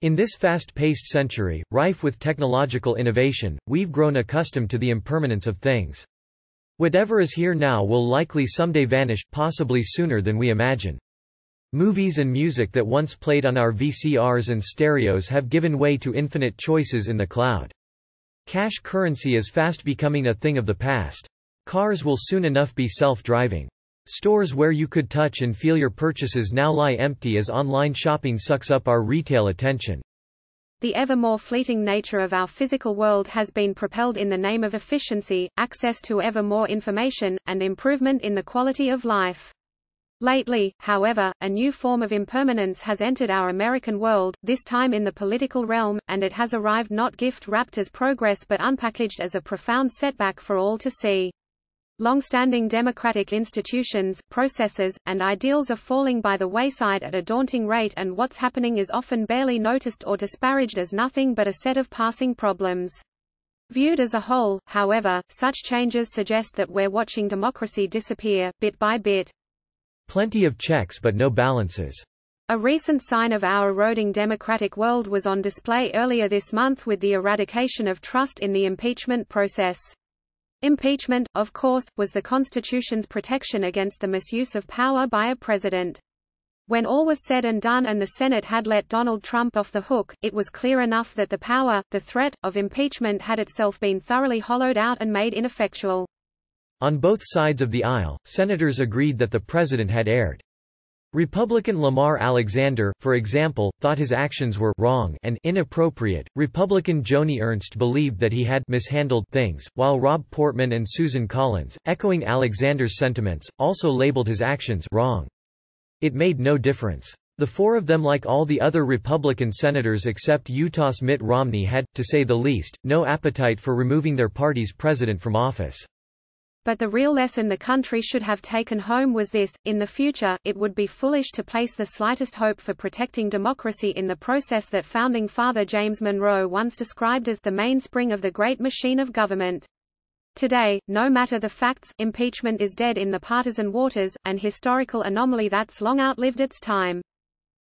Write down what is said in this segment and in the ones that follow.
In this fast-paced century, rife with technological innovation, we've grown accustomed to the impermanence of things. Whatever is here now will likely someday vanish, possibly sooner than we imagine. Movies and music that once played on our VCRs and stereos have given way to infinite choices in the cloud. Cash currency is fast becoming a thing of the past. Cars will soon enough be self-driving. Stores where you could touch and feel your purchases now lie empty as online shopping sucks up our retail attention. The ever more fleeting nature of our physical world has been propelled in the name of efficiency, access to ever more information, and improvement in the quality of life. Lately, however, a new form of impermanence has entered our American world, this time in the political realm, and it has arrived not gift-wrapped as progress but unpackaged as a profound setback for all to see. Long-standing democratic institutions, processes, and ideals are falling by the wayside at a daunting rate, and what's happening is often barely noticed or disparaged as nothing but a set of passing problems. Viewed as a whole, however, such changes suggest that we're watching democracy disappear, bit by bit. Plenty of checks but no balances. A recent sign of our eroding democratic world was on display earlier this month with the eradication of trust in the impeachment process. Impeachment, of course, was the Constitution's protection against the misuse of power by a president. When all was said and done and the Senate had let Donald Trump off the hook, it was clear enough that the power, the threat, of impeachment had itself been thoroughly hollowed out and made ineffectual. On both sides of the aisle, senators agreed that the president had erred. Republican Lamar Alexander, for example, thought his actions were wrong and inappropriate. Republican Joni Ernst believed that he had mishandled things, while Rob Portman and Susan Collins, echoing Alexander's sentiments, also labeled his actions wrong. It made no difference. The four of them, like all the other Republican senators except Utah's Mitt Romney, had, to say the least, no appetite for removing their party's president from office. But the real lesson the country should have taken home was this: in the future, it would be foolish to place the slightest hope for protecting democracy in the process that Founding Father James Monroe once described as the mainspring of the great machine of government. Today, no matter the facts, impeachment is dead in the partisan waters, an historical anomaly that's long outlived its time.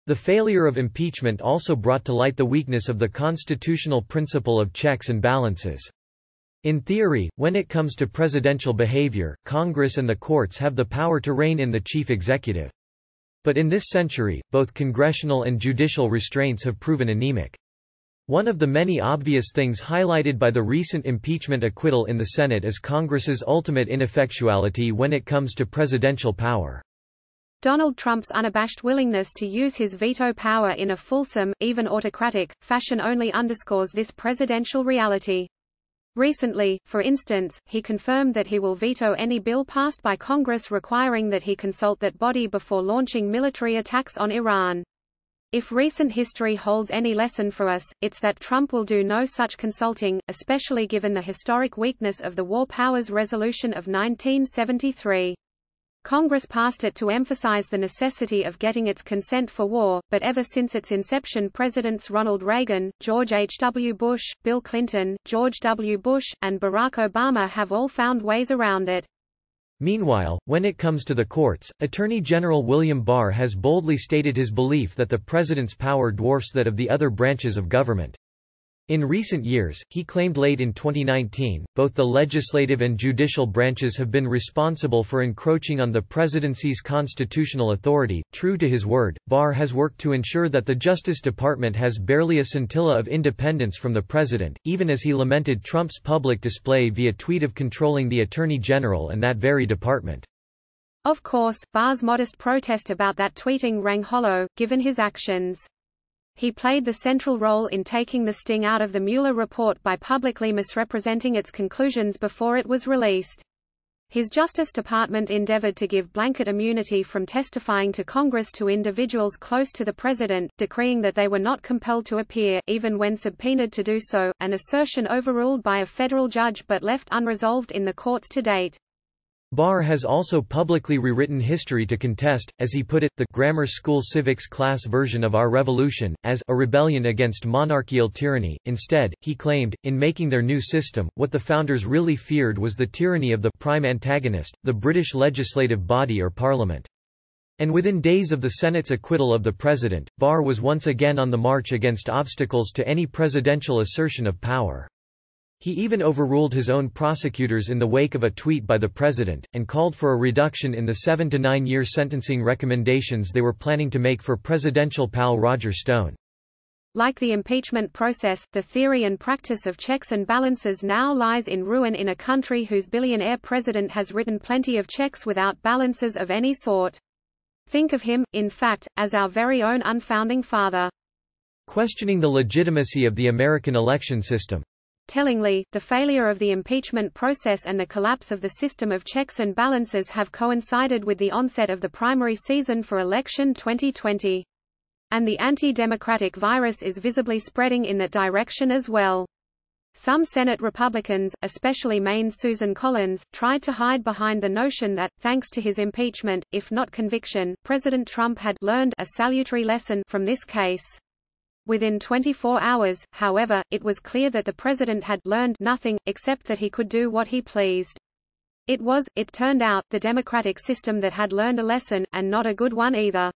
The failure of impeachment also brought to light the weakness of the constitutional principle of checks and balances. In theory, when it comes to presidential behavior, Congress and the courts have the power to rein in the chief executive. But in this century, both congressional and judicial restraints have proven anemic. One of the many obvious things highlighted by the recent impeachment acquittal in the Senate is Congress's ultimate ineffectuality when it comes to presidential power. Donald Trump's unabashed willingness to use his veto power in a fulsome, even autocratic, fashion only underscores this presidential reality. Recently, for instance, he confirmed that he will veto any bill passed by Congress requiring that he consult that body before launching military attacks on Iran. If recent history holds any lesson for us, it's that Trump will do no such consulting, especially given the historic weakness of the War Powers Resolution of 1973. Congress passed it to emphasize the necessity of getting its consent for war, but ever since its inception Presidents Ronald Reagan, George H. W. Bush, Bill Clinton, George W. Bush, and Barack Obama have all found ways around it. Meanwhile, when it comes to the courts, Attorney General William Barr has boldly stated his belief that the president's power dwarfs that of the other branches of government. In recent years, he claimed late in 2019, both the legislative and judicial branches have been responsible for encroaching on the presidency's constitutional authority. True to his word, Barr has worked to ensure that the Justice Department has barely a scintilla of independence from the president, even as he lamented Trump's public display via tweet of controlling the Attorney General and that very department. Of course, Barr's modest protest about that tweeting rang hollow, given his actions. He played the central role in taking the sting out of the Mueller report by publicly misrepresenting its conclusions before it was released. His Justice Department endeavored to give blanket immunity from testifying to Congress to individuals close to the president, decreeing that they were not compelled to appear, even when subpoenaed to do so, an assertion overruled by a federal judge but left unresolved in the courts to date. Barr has also publicly rewritten history to contest, as he put it, the grammar school civics class version of our revolution, as a rebellion against monarchical tyranny. Instead, he claimed, in making their new system, what the founders really feared was the tyranny of the prime antagonist, the British legislative body or parliament. And within days of the Senate's acquittal of the president, Barr was once again on the march against obstacles to any presidential assertion of power. He even overruled his own prosecutors in the wake of a tweet by the president, and called for a reduction in the 7 to 9 year sentencing recommendations they were planning to make for presidential pal Roger Stone. Like the impeachment process, the theory and practice of checks and balances now lies in ruin in a country whose billionaire president has written plenty of checks without balances of any sort. Think of him, in fact, as our very own unfounding father. Questioning the legitimacy of the American election system. Tellingly, the failure of the impeachment process and the collapse of the system of checks and balances have coincided with the onset of the primary season for election 2020. And the anti-democratic virus is visibly spreading in that direction as well. Some Senate Republicans, especially Maine's Susan Collins, tried to hide behind the notion that, thanks to his impeachment, if not conviction, President Trump had learned a salutary lesson from this case. Within 24 hours, however, it was clear that the president had learned nothing, except that he could do what he pleased. It was, it turned out, the democratic system that had learned a lesson, and not a good one either.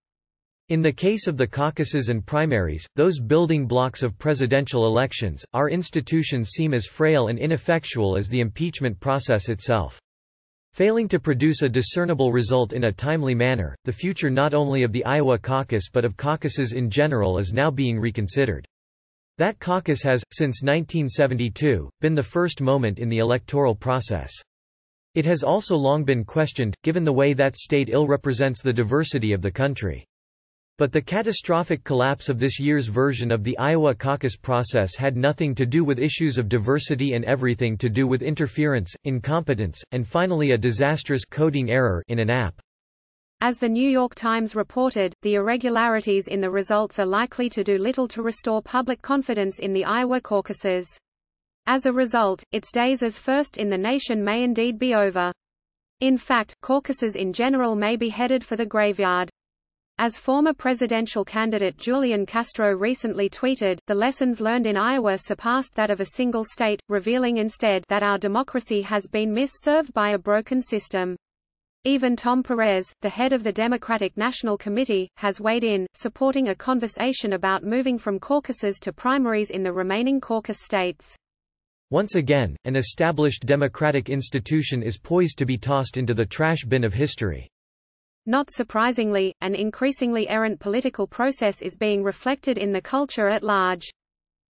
In the case of the caucuses and primaries, those building blocks of presidential elections, our institutions seem as frail and ineffectual as the impeachment process itself. Failing to produce a discernible result in a timely manner, the future not only of the Iowa caucus but of caucuses in general is now being reconsidered. That caucus has, since 1972, been the first moment in the electoral process. It has also long been questioned, given the way that state ill represents the diversity of the country. But the catastrophic collapse of this year's version of the Iowa caucus process had nothing to do with issues of diversity and everything to do with interference, incompetence, and finally a disastrous coding error in an app. As the New York Times reported, the irregularities in the results are likely to do little to restore public confidence in the Iowa caucuses. As a result, its days as first in the nation may indeed be over. In fact, caucuses in general may be headed for the graveyard. As former presidential candidate Julian Castro recently tweeted, the lessons learned in Iowa surpassed that of a single state, revealing instead that our democracy has been misserved by a broken system. Even Tom Perez, the head of the Democratic National Committee, has weighed in, supporting a conversation about moving from caucuses to primaries in the remaining caucus states. Once again, an established democratic institution is poised to be tossed into the trash bin of history. Not surprisingly, an increasingly errant political process is being reflected in the culture at large.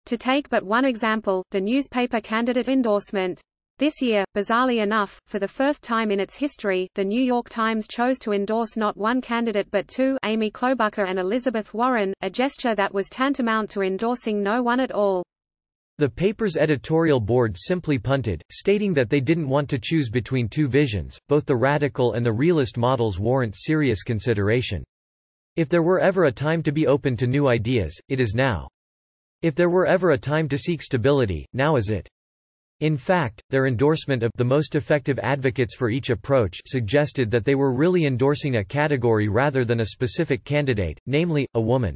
To take but one example, the newspaper candidate endorsement. This year, bizarrely enough, for the first time in its history, the New York Times chose to endorse not one candidate but two, Amy Klobuchar and Elizabeth Warren, a gesture that was tantamount to endorsing no one at all. The paper's editorial board simply punted, stating that they didn't want to choose between two visions. Both the radical and the realist models warrant serious consideration. If there were ever a time to be open to new ideas, it is now. If there were ever a time to seek stability, now is it. In fact, their endorsement of the most effective advocates for each approach suggested that they were really endorsing a category rather than a specific candidate, namely, a woman.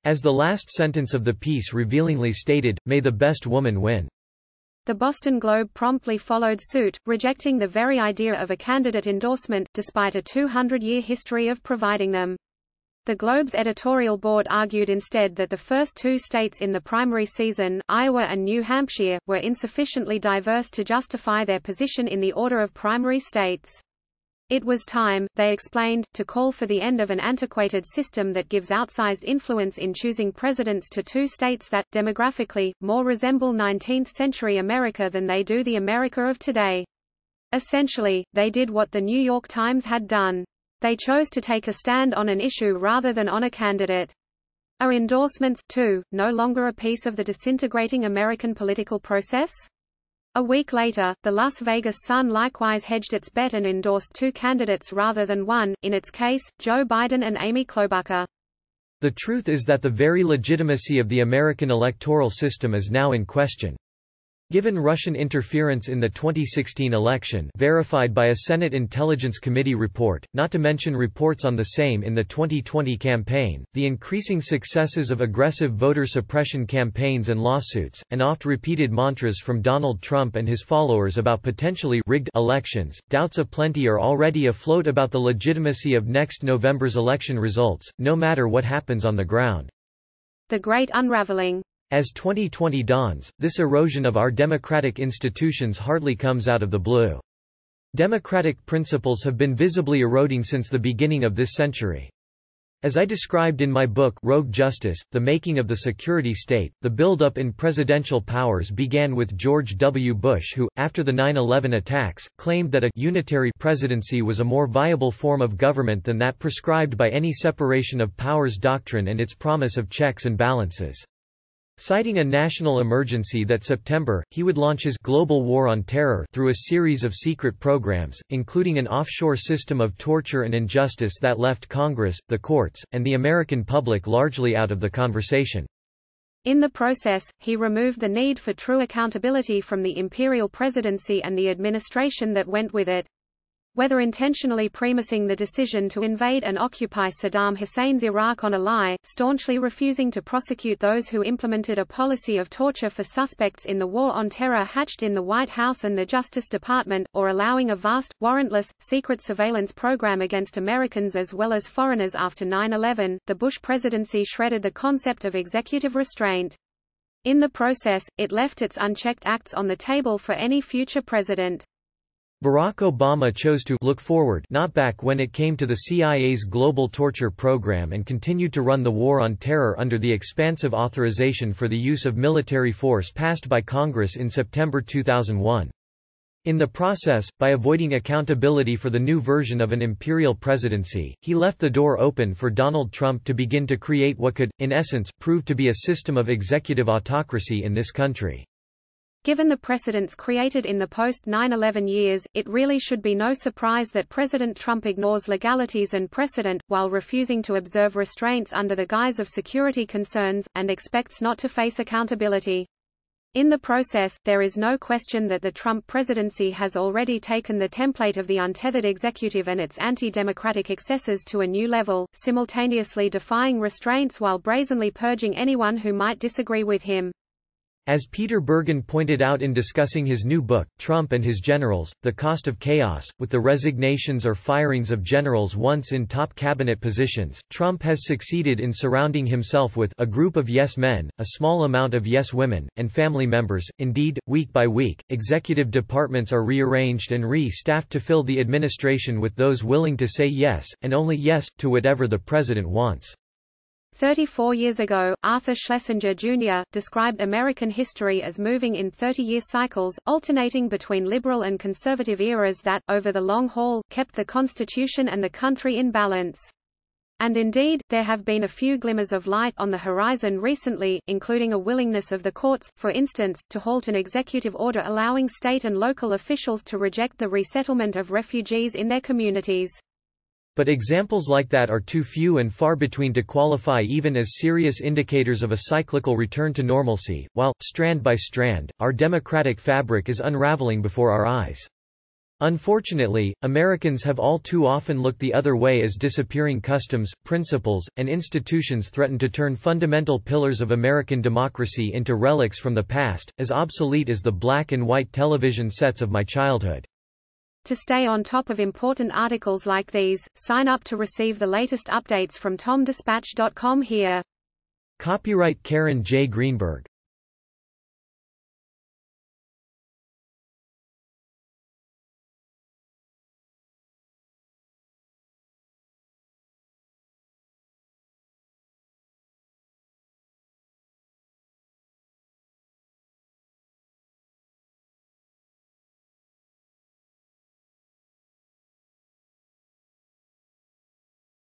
As the last sentence of the piece revealingly stated, "May the best woman win." The Boston Globe promptly followed suit, rejecting the very idea of a candidate endorsement, despite a 200-year history of providing them. The Globe's editorial board argued instead that the first two states in the primary season, Iowa and New Hampshire, were insufficiently diverse to justify their position in the order of primary states. It was time, they explained, to call for the end of an antiquated system that gives outsized influence in choosing presidents to two states that, demographically, more resemble 19th-century America than they do the America of today. Essentially, they did what the New York Times had done. They chose to take a stand on an issue rather than on a candidate. Are endorsements, too, no longer a piece of the disintegrating American political process? A week later, the Las Vegas Sun likewise hedged its bet and endorsed two candidates rather than one, in its case, Joe Biden and Amy Klobuchar. The truth is that the very legitimacy of the American electoral system is now in question. Given Russian interference in the 2016 election verified by a Senate Intelligence Committee report, not to mention reports on the same in the 2020 campaign, the increasing successes of aggressive voter suppression campaigns and lawsuits, and oft-repeated mantras from Donald Trump and his followers about potentially rigged elections, doubts aplenty are already afloat about the legitimacy of next November's election results, no matter what happens on the ground. The Great Unraveling. As 2020 dawns, this erosion of our democratic institutions hardly comes out of the blue. Democratic principles have been visibly eroding since the beginning of this century. As I described in my book Rogue Justice, The Making of the Security State, the build-up in presidential powers began with George W. Bush who, after the 9/11 attacks, claimed that a unitary presidency was a more viable form of government than that prescribed by any separation of powers doctrine and its promise of checks and balances. Citing a national emergency that September, he would launch his global war on terror through a series of secret programs, including an offshore system of torture and injustice that left Congress, the courts, and the American public largely out of the conversation. In the process, he removed the need for true accountability from the imperial presidency and the administration that went with it. Whether intentionally premising the decision to invade and occupy Saddam Hussein's Iraq on a lie, staunchly refusing to prosecute those who implemented a policy of torture for suspects in the war on terror hatched in the White House and the Justice Department, or allowing a vast, warrantless, secret surveillance program against Americans as well as foreigners after 9/11, the Bush presidency shredded the concept of executive restraint. In the process, it left its unchecked acts on the table for any future president. Barack Obama chose to look forward, not back when it came to the CIA's global torture program and continued to run the war on terror under the expansive authorization for the use of military force passed by Congress in September 2001. In the process, by avoiding accountability for the new version of an imperial presidency, he left the door open for Donald Trump to begin to create what could, in essence, prove to be a system of executive autocracy in this country. Given the precedents created in the post-9/11 years, it really should be no surprise that President Trump ignores legalities and precedent, while refusing to observe restraints under the guise of security concerns, and expects not to face accountability. In the process, there is no question that the Trump presidency has already taken the template of the untethered executive and its anti-democratic excesses to a new level, simultaneously defying restraints while brazenly purging anyone who might disagree with him. As Peter Bergen pointed out in discussing his new book, Trump and His Generals, The Cost of Chaos, with the resignations or firings of generals once in top cabinet positions, Trump has succeeded in surrounding himself with a group of yes men, a small amount of yes women, and family members. Indeed, week by week, executive departments are rearranged and re-staffed to fill the administration with those willing to say yes, and only yes, to whatever the president wants. 34 years ago, Arthur Schlessinger Jr. described American history as moving in 30-year cycles, alternating between liberal and conservative eras that, over the long haul, kept the Constitution and the country in balance. And indeed, there have been a few glimmers of light on the horizon recently, including a willingness of the courts, for instance, to halt an executive order allowing state and local officials to reject the resettlement of refugees in their communities. But examples like that are too few and far between to qualify even as serious indicators of a cyclical return to normalcy, while, strand by strand, our democratic fabric is unraveling before our eyes. Unfortunately, Americans have all too often looked the other way as disappearing customs, principles, and institutions threaten to turn fundamental pillars of American democracy into relics from the past, as obsolete as the black and white television sets of my childhood. To stay on top of important articles like these, sign up to receive the latest updates from TomDispatch.com here. Copyright Karen J. Greenberg.